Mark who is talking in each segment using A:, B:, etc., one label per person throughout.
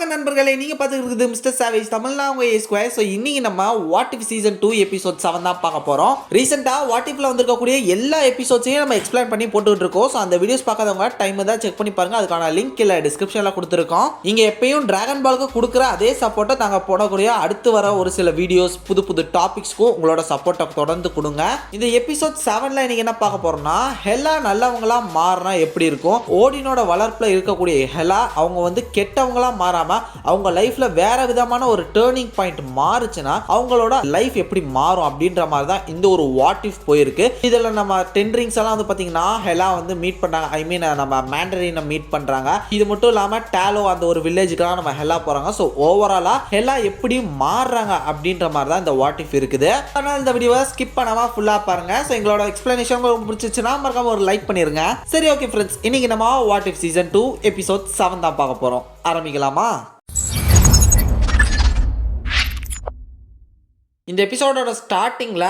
A: வணக்கம் நண்பர்களே, நீங்க பார்த்துட்டு இருக்குது மிஸ்டர் சாவேஜ் தமிழ்ல உங்க ஏ ஸ்கொயர். ஸோ இன்னைக்கு நம்ம வாட் இஃப் சீசன் 2 எபிசோட் 7 தான் பார்க்க போறோம். ரீசெண்டா வாட் இஃப்ல வந்திருக்கக்கூடிய எல்லா எபிசோட்ஸையும் நம்ம எக்ஸ்பிளைன் பண்ணி போட்டுட்டு இருக்கோம். ஸோ அந்த வீடியோஸ் பார்க்காதவங்க டைம் தான் செக் பண்ணி பாருங்க. அதுக்கான லிங்க் இல்ல டிஸ்கிரிப்ஷன்ல கொடுத்துருக்கோம். இங்க எப்பயும் டிராகன் பாலுக்கு கொடுக்குற அதே சப்போர்ட்டை நாங்கள் போடக்கூடிய அடுத்து வர ஒரு சில வீடியோஸ் புது புது டாபிக்ஸ்க்கும் உங்களோட சப்போர்ட்டை தொடர்ந்து கொடுங்க. இந்த எபிசோட் 7ல இன்னைக்கு என்ன பார்க்க போறோம்னா, ஹெலா நல்லவங்களா மாறினா எப்படி இருக்கும், ஓடினோட வளர்ப்புல இருக்கக்கூடிய ஹெலா அவங்க வந்து கெட்டவங்களா மாறாம அவங்க லைஃப்ல வேற விதமான ஒரு டேர்னிங் பாயிண்ட் மாறுச்சுன்னா அவங்களோட லைஃப் எப்படி மாறும் அப்படின்ற மாதிரி தான் இந்த ஒரு வாட் இஃப் போயிருக்கு. இதுல நம்ம 10 ரிங்ஸ் எல்லாம் வந்து பாத்தீங்கன்னா ஹெலா வந்து மீட் பண்றாங்க. ஐ மீன் நம்ம மேண்டரினை மீட் பண்றாங்க. இது மட்டும் இல்லாம டாலோ அந்த ஒரு வில்லேஜுக்கு நம்ம ஹெலா போறாங்க. ஸோ ஓவராலா ஹெலா எப்படி மாறுறாங்க அப்படின்ற மாதிரி தான் இந்த வாட் இஃப் இருக்குது. அதனால இந்த வீடியோவை ஸ்கிப் பண்ணாம ஃபுல்லா பாருங்க. ஸோ எங்களோட எக்ஸ்பிளனேஷன் உங்களுக்கு பிடிச்சிச்சுன்னா மறக்காம ஒரு லைக் பண்ணிருங்க. சரி, ஓகே ஃப்ரெண்ட்ஸ், இன்னைக்கு நம்ம வாட் இஃப் சீசன் 2 எபிசோட் 7 தான் பார்க்க போறோம். ஆரம்பிக்கலாமா? இந்த எபிசோடோட ஸ்டார்டிங்கில்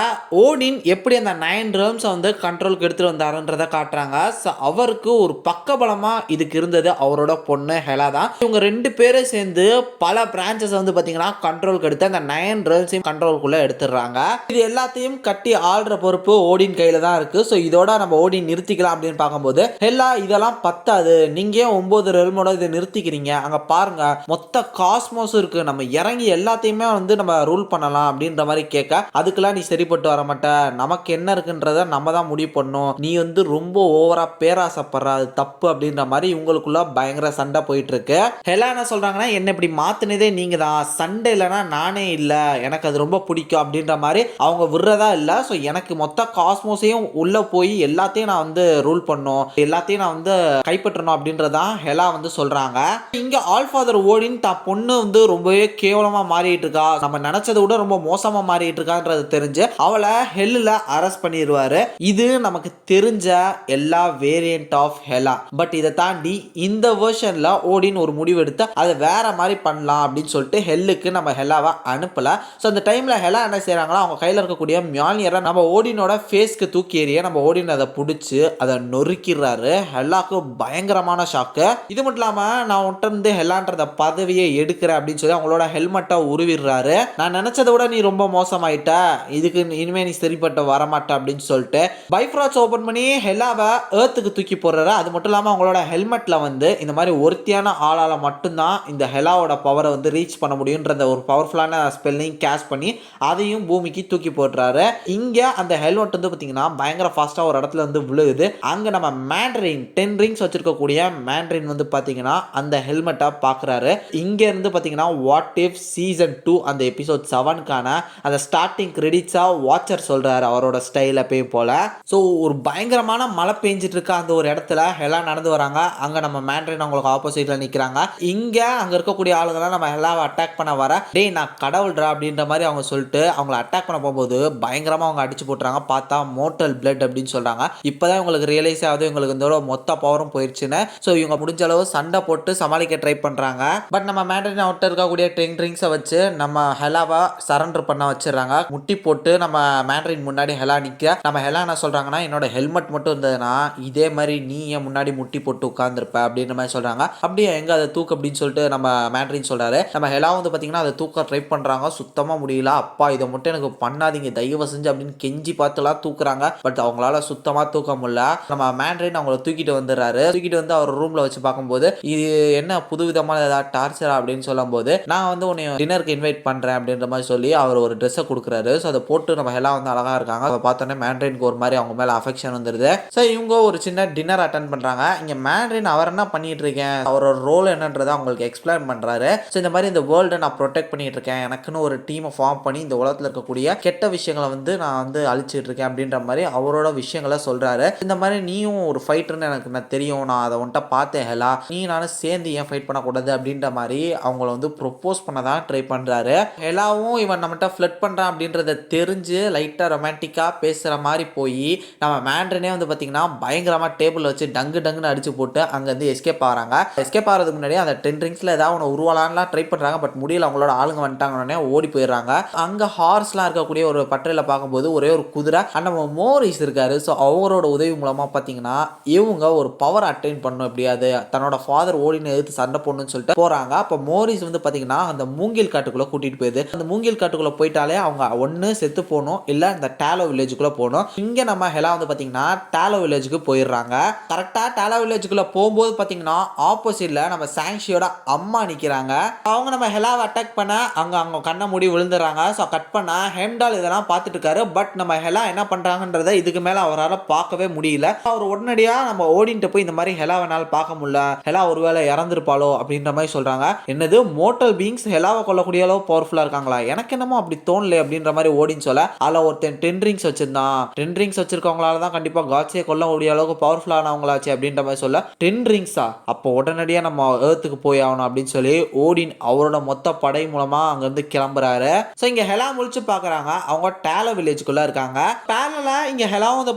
A: ஓடின் எப்படி அந்த 9 realmஸை வந்து கண்ட்ரோலுக்கு எடுத்துகிட்டு வந்தாருன்றதை காட்டுறாங்க. ஸோ அவருக்கு ஒரு பக்கபலமாக இதுக்கு இருந்தது அவரோட பொண்ணு ஹெலா தான். இவங்க 2 பேரும் சேர்ந்து பல பிரான்ச்சஸ் வந்து பார்த்தீங்கன்னா கண்ட்ரோலுக்கு எடுத்து அந்த 9 realmஸையும் கண்ட்ரோலுக்குள்ளே எடுத்துடுறாங்க. இது எல்லாத்தையும் கட்டி ஆள்ற பொறுப்பு ஓடின் கையில் தான் இருக்குது. ஸோ இதோட நம்ம ஓடின் நிறுத்திக்கலாம் அப்படின்னு பார்க்கும்போது ஹெலா இதெல்லாம் பத்தாது, நீங்கள் ஏன் 9 realmோட இதை நிறுத்திக்கிறீங்க, அங்கே பாருங்கள் மொத்த காஸ்மோஸ் இருக்குது, நம்ம இறங்கி எல்லாத்தையுமே வந்து நம்ம ரூல் பண்ணலாம் அப்படின்ற மாதிரி கேட்க, அதுக்கெல்லாம் நீ சரிப்பட்டு வர மாட்ட, நமக்கு என்ன இருக்குன்றத நம்ம தான் முடிவு பண்ணோம், நீ வந்து ரொம்ப ஓவரா பேராசைப்படுற, அது தப்பு அப்படின்ற மாதிரி இவங்களுக்குள்ள பயங்கர சண்டை போயிட்டு இருக்கு. ஹெலா என்ன சொல்றாங்கன்னா, என்ன இப்படி மாத்தினதே நீங்க தான், சண்டை இல்லைன்னா நானே இல்லை, எனக்கு அது ரொம்ப பிடிக்கும் அப்படின்ற மாதிரி அவங்க விடுறதா இல்லை. ஸோ எனக்கு மொத்த காஸ்மோஸையும் உள்ள போய் எல்லாத்தையும் நான் வந்து ரூல் பண்ணும், எல்லாத்தையும் நான் வந்து கைப்பற்றணும் அப்படின்றதான் ஹெலா வந்து சொல்றாங்க. இங்க ஆல்ஃபாதர் ஓடின் தான் பொண்ணு வந்து ரொம்பவே கேவலமா மாறிட்டு இருக்கா, நம்ம நினைச்சதை விட ரொம்ப மோசமா மாறிட்டு இருக்கான்றது தெரிஞ்சு அவளை ஹெல்ல அரெஸ்ட் பண்ணிடுவாரு. இது நமக்கு தெரிஞ்ச எல்லா வேரியன்ட் ஆஃப் ஹெலா. பட் இதை தாண்டி இந்த வெர்ஷன்ல ஓடின் ஒரு முடிவு எடுத்து அதை வேற மாதிரி பண்ணலாம் அப்படின்னு சொல்லிட்டு ஹெல்லுக்கு நம்ம ஹெலாவை அனுப்பல. ஸோ அந்த டைம்ல ஹெலா என்ன செய்யறாங்களா, அவங்க கையில் இருக்கக்கூடிய மியானியரை நம்ம ஓடினோட ஃபேஸ்க்கு தூக்கி எறிய நம்ம ஓடின் அதை பிடிச்சி அதை நொறுக்கிறாரு. ஹெல்லாக்கு பயங்கரமான ஷாக்கு. இது மட்டும் இல்லாம நான் உன்கிட்ட இருந்து ஹெல்லான்றத பதவியை எடுக்கிறேன் அப்படின்னு சொல்லி அவங்களோட ஹெல்மெட்டை உருவிடுறாரு. நான் நினைச்சதை விட நீ ரொம்ப மோசமாயிட்ட, இதுக்கு இனிமே நீ சரிப்பட்ட வரமாட்ட அப்படின்னு சொல்லிட்டு பைஃப்ராட்ஸ் ஓபன் பண்ணி ஹெலாவை ஏர்த்துக்கு தூக்கி போடுறாரு. அது மட்டும் இல்லாமல் அவங்களோட ஹெல்மெட்ல வந்து இந்த மாதிரி ஒருத்தியான ஆளால மட்டும்தான் இந்த ஹெலாவோட பவரை வந்து ரீச் பண்ண முடியுன்ற ஒரு பவர்ஃபுல்லான ஸ்பெல்லையும் கேஷ் பண்ணி அதையும் பூமிக்கு தூக்கி போடுறாரு. இங்க அந்த ஹெல்மெட் வந்து பார்த்தீங்கன்னா பயங்கர ஃபாஸ்டா ஒரு இடத்துல வந்து விழுகுது. அங்க நம்ம மேண்டரின் 10 ரிங்ஸ் வச்சிருக்கக்கூடிய மேண்டரின் வந்து பார்த்தீங்கன்னா அந்த ஹெல்மெட்டை பார்க்குறாரு. இங்க இருந்து பார்த்தீங்கன்னா வாட் இஃப் சீசன் 2 அந்த எபிசோட் 7க்கான அந்த ஸ்டார்டிங் கிரெடிட்ஸா வாட்சர் சொல்றாரு அவரோட ஸ்டைல எப்பயும் போல. ஸோ ஒரு பயங்கரமான மழை பெஞ்சிட்டு இருக்க அந்த ஒரு இடத்துல ஹெலா நடந்து வராங்க. அங்க நம்ம மேண்டரின் அவங்களுக்கு ஆப்போசிட்ல நிக்கிறாங்க. இங்க அங்க இருக்கக்கூடிய ஆளுங்கெல்லாம் நம்ம ஹெலாவை அட்டாக் பண்ண வர, டேய் நான் கடவுள்ரா அப்படின்ற மாதிரி அவங்க சொல்லிட்டு அவங்களை அட்டாக் பண்ண போகும்போது பயங்கரமா அவங்க அடிச்சு போட்டுறாங்க. பார்த்தா மோட்டல் பிளட் அப்படின்னு சொல்றாங்க. இப்பதான் இவங்களுக்கு ரியலைஸ் ஆகுது இவங்களுக்கு இந்த மொத்த பவரும் போயிடுச்சுன்னு. ஸோ இவங்க முடிஞ்ச அளவு சண்டை போட்டு சமாளிக்க ட்ரை பண்றாங்க. பட் நம்ம மேண்டரின் அவுட்டர் இருக்கக்கூடிய 10 ரிங்ஸை வச்சு நம்ம ஹெலாவை சரண்டர் பண்ண வச்சிடறாங்க. முட்டி போட்டு நம்ம மேண்டரின் முன்னாடி ஹெலா நிக்க, நம்ம ஹெலா என்ன சொல்றாங்கன்னா, என்னோட ஹெல்மெட் மட்டும் இருந்ததுன்னா இதே மாதிரி நீ என் முன்னாடி முட்டி போட்டு உட்கார்ந்துருப்ப அப்படின்ற மாதிரி சொல்றாங்க. அப்படியே எங்க அதை தூக்கு அப்படின்னு சொல்லிட்டு நம்ம மேண்டரின் சொல்றாரு. நம்ம ஹெலா வந்து பாத்தீங்கன்னா அதை தூக்க ட்ரை பண்றாங்க, சுத்தமா முடியல. அப்பா இதை மட்டும் எனக்கு பண்ணாதீங்க தயவு செஞ்சு அப்படின்னு கெஞ்சி பார்த்துலாம் தூக்குறாங்க. பட் அவங்களால சுத்தமா தூக்க முடியல. நம்ம மேண்டரின் அவங்கள தூக்கிட்டு வந்துடுறாரு. தூக்கிட்டு வந்து அவர் ரூம்ல வச்சு பார்க்கும்போது, இது என்ன புதுவிதமான ஏதாவது டார்ச்சரா அப்படின்னு சொல்லும் போது, நான் வந்து உன்னை டின்னருக்கு இன்வைட் பண்றேன் அப்படின்ற மாதிரி சொல்லி அவர் ஒரு ட்ரெஸ்ஸை கொடுக்குறாரு. ஸோ அதை போட்டு நம்ம ஹெலா வந்து அழகா இருக்காங்க. அதை பார்த்தோன்னே மேண்டரினுக்கு ஒரு மாதிரி அவங்க மேலே அஃபெக்ஷன் வந்துடுது. ஸோ இவங்க ஒரு சின்ன டின்னர் அட்டன் பண்ணுறாங்க. இங்கே மேண்டரின் அவர் என்ன பண்ணிட்டு இருக்கேன், அவரோட ரோல் என்னன்றதை அவங்களுக்கு எக்ஸ்பிளைன் பண்ணுறாரு. ஸோ இந்த மாதிரி இந்த வேர்ல்டை நான் ப்ரொடெக்ட் பண்ணிட்டு இருக்கேன், எனக்குன்னு ஒரு டீமை ஃபார்ம் பண்ணி இந்த உலகத்தில் இருக்கக்கூடிய கெட்ட விஷயங்களை வந்து நான் வந்து அழிச்சிட்டு இருக்கேன் அப்படின்ற மாதிரி அவரோட விஷயங்களை சொல்றாரு. இந்த மாதிரி நீயும் ஒரு ஃபைட்டர்னு எனக்கு நான் தெரியும், நான் அதை வந்துட்டு பார்த்தேன் ஹெலா, நீ நானும் சேர்ந்து ஏன் ஃபைட் பண்ணக்கூடாது அப்படின்ற மாதிரி அவங்கள வந்து ப்ரொப்போஸ் பண்ண தான் ட்ரை பண்ணுறாரு. ஹெலாவும் இவன் நம்மகிட்ட ஃப்ளட் பண்ணுறான் அப்படின்றத தெரிஞ்சு லைட்டாக ரொமான்டிக்காக பேசுகிற மாதிரி போய் நம்ம மேண்ட்ரனே வந்து பார்த்தீங்கன்னா பயங்கரமாக டேபிள் வச்சு டங்குன்னு அடிச்சு போட்டு அங்கேருந்து எஸ்கேப் ஆகிறாங்க. எஸ்கேப் ஆகிறதுக்கு முன்னாடி அந்த 10 ரிங்ஸில் ஏதாவது ஒன்று உருவாலான்லாம் ட்ரை பண்ணுறாங்க. பட் முடியல, அவங்களோட ஆளுங்க வந்துட்டாங்கன்னே ஓடி போயிடுறாங்க. அங்கே ஹார்ஸ்லாம் இருக்கக்கூடிய ஒரு பட்டறையில் பார்க்கும்போது ஒரே ஒரு குதிரை நம்ம மோரிஸ் இருக்காரு. ஸோ அவரோட உதவி மூலமாக பார்த்தீங்கன்னா இவங்க ஒரு பவர் அட்டைன் பண்ணணும், எப்படியாது தன்னோட ஃபாதர் ஓடின்னு எதிர்த்து சண்டை போடணும்னு சொல்லிட்டு போகிறாங்க. அப்போ மோரிஸ் வந்து பார்த்தீங்கன்னா அந்த மூங்கில் காட்டுக்குள்ளே கூட்டிகிட்டு போயிடுது. அந்த மூங்கில் காட்டுக்குள்ளே போயிட்டாலே அவங்க ஒன்று செத்து போகணும், இல்லை இந்த டாலோ வில்லேஜுக்குள்ளே போகணும். இங்கே நம்ம ஹெலா வந்து பார்த்தீங்கன்னா டாலோ வில்லேஜுக்கு போயிடுறாங்க. கரெக்டாக டாலோ வில்லேஜுக்குள்ளே போகும்போது பார்த்தீங்கன்னா ஆப்போசிட்டில் நம்ம சாங்ஷியோட அம்மா நிற்கிறாங்க. அவங்க நம்ம ஹெலாவை அட்டாக் பண்ண அவங்க கண்ணை மூடி விழுந்துடுறாங்க. ஸோ கட் பண்ண ஹெம்டால் இதெல்லாம் பார்த்துட்டு இருக்காரு. பட் நம்ம ஹெலா என்ன பண்ணுறாங்கன்றதை இதுக்கு மேலே அவரால் பார்க்கவே முடியல. அவர் உடனடியாக நம்ம ஓடின்ட்டு போய் இந்த மாதிரி ஹெலாவனால் பார்க்க முடியல, ஹெலா ஒருவேளை இறந்துருப்பாளோ அப்படின்ற மாதிரி சொல்கிறாங்க. என்னது மோட்டல் பீங்ஸ் ஹெலாவை கொல்லக்கூடிய அளவு பவர்ஃபுல்லாக இருக்காங்களா? எனக்கு என்னமோ அப்படி தோணல அப்படின்ற மாதிரி ஓடின்னு சொல்ல, அதில் ஒருத்தன் 10 ரிங்ஸ் வச்சிருந்தான். 10 ரிங்ஸ் வச்சிருக்கவங்களால தான் கண்டிப்பாக காட்ஸே கொல்ல முடிய அளவுக்கு பவர்ஃபுல்லானவங்களாச்சு அப்படின்ற மாதிரி சொல்ல, 10 ரிங்ஸா? அப்போ உடனடியாக நம்ம ஏர்த்துக்கு போய் ஆகணும் அப்படின்னு சொல்லி ஓடின் அவரோட மொத்த படை மூலமாக அங்கேருந்து கிளம்புறாரு. ஸோ இங்கே ஹெலா முழிச்சு பார்க்குறாங்க. அவங்க டாலோ வில்லேஜுக்குள்ளே இருக்காங்க. டாலோல இங்கே ஹெலா வந்து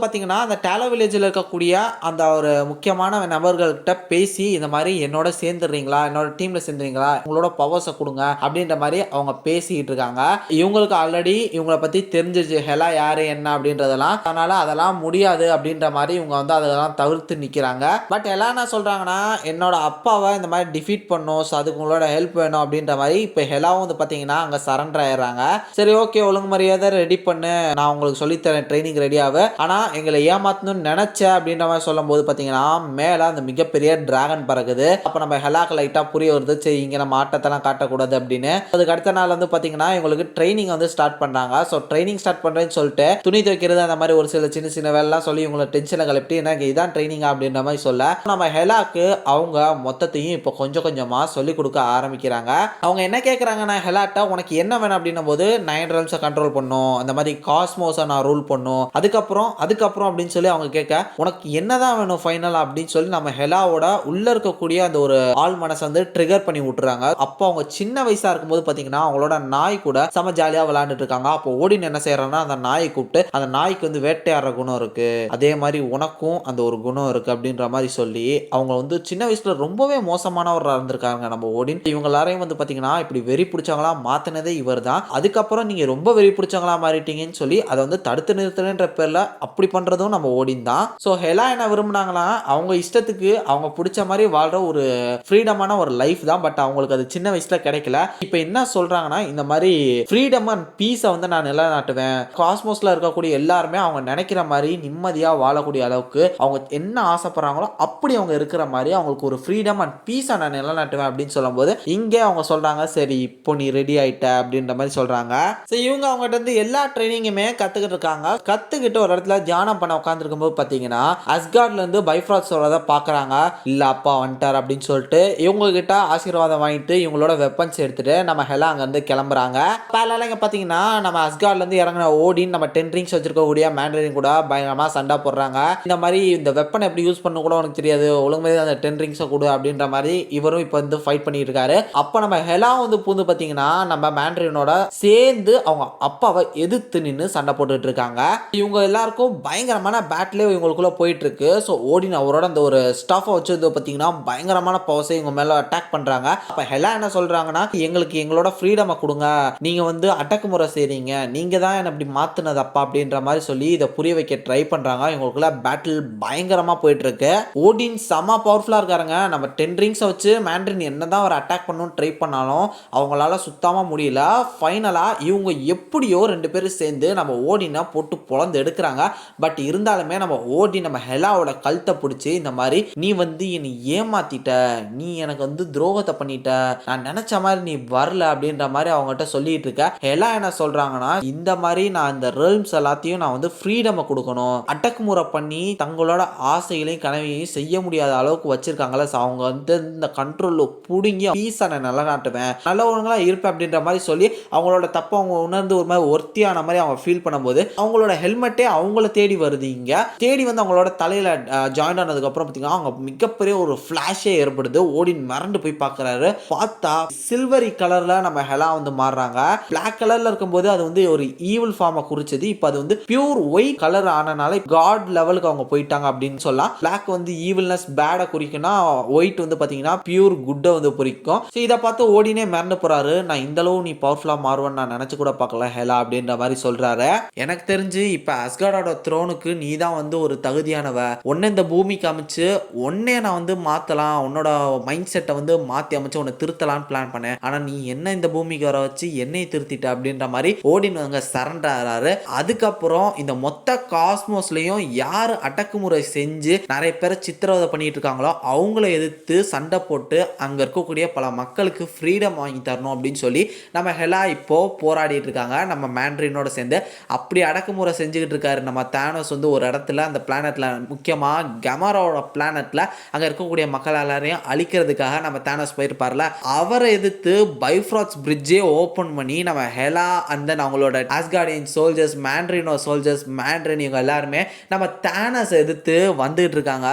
A: பார்த்தீங்கன்னா அந்த டாலோ வில்லேஜில் இருக்கக்கூடிய அந்த ஒரு முக்கியமான நபர்கள்கிட்ட பேசி இந்த மாதிரி என்னோட சேர்ந்துடுறீங்களா, என்னோட டீமில் சேர்ந்துறீங்களா, உங்களோட பவர்ஸை கொடுங்க அப்படின்ற மாதிரி அவங்க பேசிக்கிட்டு இருக்காங்க. இவங்களுக்கு ஆல்ரெடி இவங்களை பற்றி தெரிஞ்சிச்சு ஹெலா யார் என்ன அப்படின்றதெல்லாம். அதனால் அதெல்லாம் முடியாது அப்படின்ற மாதிரி இவங்க வந்து அதெல்லாம் தவிர்த்து நிற்கிறாங்க. பட் எல்லாம் என்ன சொல்கிறாங்கன்னா என்னோட அப்பாவை இந்த மாதிரி டிஃபீட் பண்ணும், ஸோ அதுக்கு உங்களோட ஹெல்ப் வேணும் அப்படின்ற மாதிரி இப்போ ஹெலாவும் வந்து பார்த்தீங்கன்னா அங்கே சரண்டர் ஆயிடுறாங்க. சரி ஓகே, ஒழுங்கு மரியாதை ரெடி பண்ணு, நான் உங்களுக்கு சொல்லித்தரேன், ட்ரைனிங் ரெடியாகு, ஆனால் எங்களை ஏமாற்றணும்னு நினச்சேன் அப்படின்ற மாதிரி சொல்லும் போது பார்த்தீங்கன்னா மேலே அந்த மிகப்பெரிய டிராகன் பறக்குது. அப்போ நம்ம ஹெலாக்கு லைட்டாக புரிய வருது, சரி இங்கே நம்ம ஆட்டத்தெல்லாம் காட்டக்கூடாது அப்படின்னு. அதுக்கு அடுத்த நாள் வந்து பார்த்தீங்கன்னா இவங்களுக்கு ட்ரைனிங் வந்து ஸ்டார்ட் பண்ணுறாங்க. ஸோ ட்ரைனிங் ஸ்டார்ட் பண்ணுறேன்னு சொல்லிட்டு துணி துவைக்கிறது அந்த மாதிரி ஒரு சில சின்ன வேலைலாம் சொல்லி இவங்களை டென்ஷனை கலப்பிட்டு எனக்கு இதான் ட்ரைனிங் அப்படின்ற மாதிரி சொல்ல, நம்ம ஹெலாக்கு அவங்க மொத்தத்தையும் இப்போ கொஞ்சம் கொஞ்சமாக சொல்லிக் கொடுக்க ஆரம்பிக்கிறாங்க. அவங்க என்ன கேட்குறாங்கன்னா ஹெலாட்டா உனக்கு என்ன வேணும் அப்படின்னும் போது 9 realms கண்ட்ரோல் பண்ணும், அந்த மாதிரி காஸ்மோஸை நான் ரூல் பண்ணும், அதுக்கப்புறம் அப்படின்னு சொல்லி அவங்க கேட்க உனக்கு என்னதான் வேணும் ஃபைனலாக அப்படின்னு சொல்லி நம்ம ஹெலாவோட உள்ள இருக்கக்கூடிய அந்த ஒரு ஆள் மனசை வந்து ட்ரிகர் பண்ணி விட்டுறாங்க. அப்போ அவங்க சின்ன வயசாக இருக்கும்போது பார்த்தீங்கன்னா அவங்களோட நாய் கூட செம ஜாலியாக விளையாண்டுட்டு இருக்காங்க. அப்போ ஓடின்னு என்ன செய்யறாங்கன்னா அந்த நாயை கூப்பிட்டு அந்த நாய்க்கு வந்து வேட்டையாடுற குணம் இருக்கு, அதே மாதிரி உனக்கும் அந்த ஒரு குணம் இருக்கு அப்படின்ற மாதிரி சொல்லி அவங்க வந்து சின்ன வயசுல ரொம்பவே மோசமானவராக இருந்திருக்காங்க நம்ம ஓடின். இவங்க எல்லாரையும் வந்து பார்த்தீங்கன்னா இப்படி வெறி பிடிச்சவங்களா மாத்தினதே இவர் தான். அதுக்கப்புறம் நீங்க ரொம்ப வெறி பிடிச்சவங்களா மாறிட்டீங்கன்னு சொல்லி அதை வந்து தடுத்து நிறுத்துறன்ற பேர்ல அப்படி பண்றதும் நம்ம ஓடின் தான். ஸோ ஹெலா என்ன விரும்புனாங்களா அவங்க இஷ்டத்துக்கு அவங்க பிடிச்ச மாதிரி வாழ்ற ஒரு ஃப்ரீடமான ஒரு லைஃப் தான். பட் அவங்களுக்கு அது சின்ன வயசுல கிடைக்கல. இப்போ என்ன சொல்றாங்கன்னா இந்த மாதிரி ஃப்ரீடம் அண்ட் பீஸை வந்து நான் நிலைநாட்டுவேன், காஸ்மோஸ்ல இருக்கக்கூடிய எல்லாருமே அவங்க நினைக்கிற மாதிரி நிம்மதியாக வாழக்கூடிய அளவுக்கு அவங்க என்ன ஆசைப்படுறாங்களோ அப்படி அவங்க இருக்கிற மாதிரி அவங்களுக்கு ஒரு ஃப்ரீடம் அண்ட் பீஸை நான் நிலைநாட்டுவேன் அப்படின்னு சொல்லும்போது இங்கே அவங்க சொல்றாங்க சரி இப்போ நீ ரெடி ஆயிட்ட அப்படின்ற மாதிரி சொல்றாங்க. ஸோ இவங்க அவங்ககிட்ட இருந்து எல்லா ட்ரைனிங்குமே கத்துக்கிட்டு இருக்காங்க. கத்துக்கிட்டு ஒரு இடத்துல தியானம் பண்ண உட்காந்துருக்கும் போது பார்த்தீங்கன்னா அஸ்கார்ட்ல இருந்து பைஃப்ராக்ட் சொல்றத பார்க்குறாங்க. இல்லை அப்பா வந்துட்டார் அப்படின்னு சொல்லிட்டு இவங்க கிட்ட ஆசீர்வாதம் வாங்கிட்டு இவங்களோட வெப்பன்ஸ் எடுத்துட்டு நம்ம ஹெலா அங்கேருந்து கிளம்புறாங்க. பேலால இங்கே பார்த்தீங்கன்னா நம்ம அஸ்கார்ட்லேருந்து இறங்கின ஓடின் நம்ம 10 ரிங்ஸ் வச்சிருக்கக்கூடிய மேண்டரின் கூட பயங்கரமாக சண்டை போடுறாங்க. இந்த மாதிரி இந்த வெப்பன் எப்படி யூஸ் பண்ண கூட உனக்கு தெரியாது, ஒழுங்கு அந்த 10 ரிங்ஸை கொடு அப்படின்ற மாதிரி இவரும் இப்போ வந்து ஃபைட் பண்ணிட்டு இருக்காரு. அப்போ நம்ம ஹெலா வந்து பூந்து பார்த்தீங்கன்னா நம்ம மேண்டரினோட சேர்ந்து அவங்க அப்பாவை எதிர்த்து நின்று சண்டை போட்டுட்டு இருக்காங்க. இவங்க எல்லாருக்கும் பயங்கரமான பேட்டிலே இவங்களுக்குள்ள போயிட்டு இருக்கு. ஸோ ஓடின் அவரோட அந்த ஒரு ஸ்டாஃபை வச்சு பார்த்தீங்கன்னா பயங்கரமான பவர்ஸை இவங்க மேலே அட்டாக் பண்ணுறாங்க. அப்போ ஹெலா என்ன சொல்கிறாங்கன்னா எங்களுக்கு எங்களோட ஃப்ரீடமை கொடுங்க, நீங்கள் வந்து அடக்குமுறை செய்கிறீங்க, நீங்கள் தான் என்ன இப்படி மாற்றினது அப்பா அப்படின்ற மாதிரி சொல்லி இதை புரிய வைக்க ட்ரை பண்ணுறாங்க. இவங்களுக்குள்ள பேட்டில் பயங்கரமாக போயிட்டு இருக்கு. ஓடின் செம பவர்ஃபுல்லாக இருக்காருங்க. நம்ம 10 ரிங்ஸை வச்சு மேண்ட்ரின் என்ன தான் ஒரு அட்டாக் பண்ணணும்னு ட்ரை பண்ணாலும் அவங்களால சுத்தமாக முடியல. ஃபைனலாக இவங்க எப்படியோ 2 பேரும் சேர்ந்து நம்ம ஓடினை போட்டு பொழந்து எடுக்கிறாங்க. பட் இருந்தாலுமே நம்ம ஓடி நம்ம ஹெலாவோட கழுத்தை பிடிச்சி இந்த மாதிரி நீ வந்து என்னை ஏமாத்திட்ட, நீ எனக்கு வந்து துரோகத்தை பண்ணிட்ட, நான் நினைச்ச மாதிரி நீ வரல அப்படின்ற மாதிரி அவங்ககிட்ட சொல்லிட்டு இருக்க. ஹெலா என்ன சொல்றாங்கன்னா இந்த மாதிரி நான் இந்த realms எல்லாத்தையும் நான் வந்து ஃப்ரீடமை கொடுக்கணும், அடக்குமுறை பண்ணி தங்களோட ஆசைகளையும் கனவையும் செய்ய முடியாத அளவுக்கு வச்சிருக்காங்களா, அவங்க வந்து இந்த கண்ட்ரோல் புடுங்கி பீஸை நான் நிலைநாட்டுவேன், நல்லவங்களா இருப்பேன் அப்படின்ற மாதிரி சொல்லி அவங்களோட தப்பை அவங்க உணர்ந்து ஒரு மாதிரி ஒர்த்தியான மாதிரி அவங்க ஃபீல் பண்ணும்போது அவங்களோட ஹெல்மெட்டே அவங்கள தேடி வருது. இங்க தேடி வந்து அவங்களோட தலையில ஜாயின் ஆனதுக்கு அப்புறம் பார்த்தீங்கன்னா அவங்க மிகப்பெரிய ஒரு ஃபிளாஷே ஏற்படுது. ஓடின் மறந்து போய் பார்க்குறாரு. பார்த்தா சில்வரி கலர்ல நம்ம ஹெலா வந்து மாறுறாங்க. பிளாக் Black கலர்ல இருக்கும்போது அது வந்து ஒரு ஈவில் ஃபார்மை குறிச்சது. இப்போ அது வந்து பியூர் ஒயிட் கலர் ஆனனால காட் லெவலுக்கு அவங்க போயிட்டாங்க அப்படின்னு சொல்லலாம். Black வந்து ஈவில்னஸ் பேட குறிக்கும்னா ஒயிட் வந்து பாத்தீங்கன்னா பியூர் குட்டை வந்து குறிக்கும். ஸோ இதை பார்த்து ஓடினே மிரண்டு போறாரு. நான் இந்த அளவு நீ பவர்ஃபுல்லா மாறுவேன்னு நான் நினைச்சு கூட பார்க்கல ஹெலா அப்படின்ற மாதிரி சொல்றாரு. எனக்கு தெரிஞ்சு இப்ப அஸ்கார்டோட த்ரோனுக்கு நீ தான் வந்து ஒரு தகுதியானவ. உன்னை இந்த பூமிக்கு அமைச்சு உன்னைய நான் வந்து மாத்தலாம், உன்னோட மைண்ட் செட்டை வந்து மாத்தி அமைச்சு உன்னை திருத்தலாம்னு பிளான் பண்ணேன். ஆனா நீ என்ன இந்த பூமிக்கு வர வச்சு என்னை திருத்திட்ட அப்படின்ற மாதிரி ஓடின் அங்க சரண்டர் ஆறாரு. அதுக்கப்புறம் இந்த மொத்த காஸ்மோஸ்லயும் யாரு அடக்குமுறை செஞ்சு நிறைய பேரை சித்திரவதை பண்ணிட்டு இருக்காங்களோ அவங்கள எதிர்த்து சண்டை போட்டு அங்க இருக்கக்கூடிய பல மக்களுக்கு ஃப்ரீடம் வாங்கி தரணும் அப்படின்னு சொல்லி நம்ம ஹெலா இப்போ போராடிட்டு இருக்காங்க நம்ம மேண்ட்ரினோட சேர்ந்து. அப்படி அடக்குமுறை செஞ்சுக்கிட்டு இருக்காரு நம்ம தானோஸ் வந்து ஒரு இடத்துல அந்த பிளானட்ல, முக்கியமா கெமாராவோட பிளானட்ல அங்க இருக்கக்கூடிய மக்கள் எல்லாரையும் அழிக்கிறதுக்காக நம்ம தானோஸ் போயிருப்பார்ல, அவரை எதிர்த்து பைஃப்ராக்ஸ் பிரிட்ஜே ஓபன் பண்ணி நம்ம ஹெலா அண்ட் தென் அவங்களோட ஆஸ்கார்டியன் சோல்ஜர்ஸ், மேண்ட்ரினோ சோல்ஜர்ஸ், மேண்ட்ரின் இவங்க எல்லாருமே நம்ம தானோஸ் எதிர்த்து வந்துட்டு இருக்காங்க.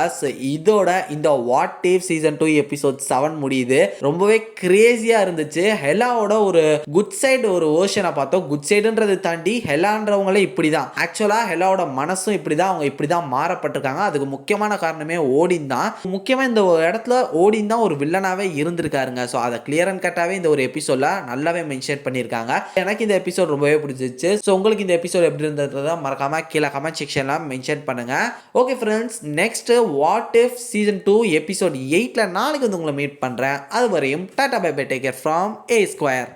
A: இதோட இந்த வாட் இஃப் சீசன் 2 எபிசோட் 7 முடியுது. ரொம்பவே கிரேசியா இருந்துச்சு. ஹெலாவோட ஒரு குட் சைடு ஒரு வேர்ஷனை பார்த்தோம். குட் சைடுன்றதை தாண்டி ஹெலான்றவங்களே இப்படிதான், ஆக்சுவலா ஹெலாவோட மனசும் இப்படிதான், அவங்க இப்படிதான் மாறப்பட்டிருக்காங்க. அதுக்கு முக்கியமான காரணமே ஓடின் தான். முக்கியமா இந்த இடத்துல ஓடின் தான் ஒரு வில்லனாவே இருந்திருக்காருங்க. ஸோ அதை கிளியர் அண்ட் கட்டாவே இந்த ஒரு எபிசோட்ல நல்லாவே மென்ஷன் பண்ணியிருக்காங்க. எனக்கு இந்த எபிசோட் ரொம்பவே பிடிச்சிருச்சு. ஸோ உங்களுக்கு இந்த எபிசோட் எப்படி இருந்தது மறக்காம கீழே கமெண்ட் செக்ஷன்ல மென்ஷன் பண்ணுங்க. Okay friends, next what if season 2 episode 8ல நாளைக்கு வந்து உங்களை மீட் பண்றேன். அது வரையும் டாடா bye bye, take care from A Square.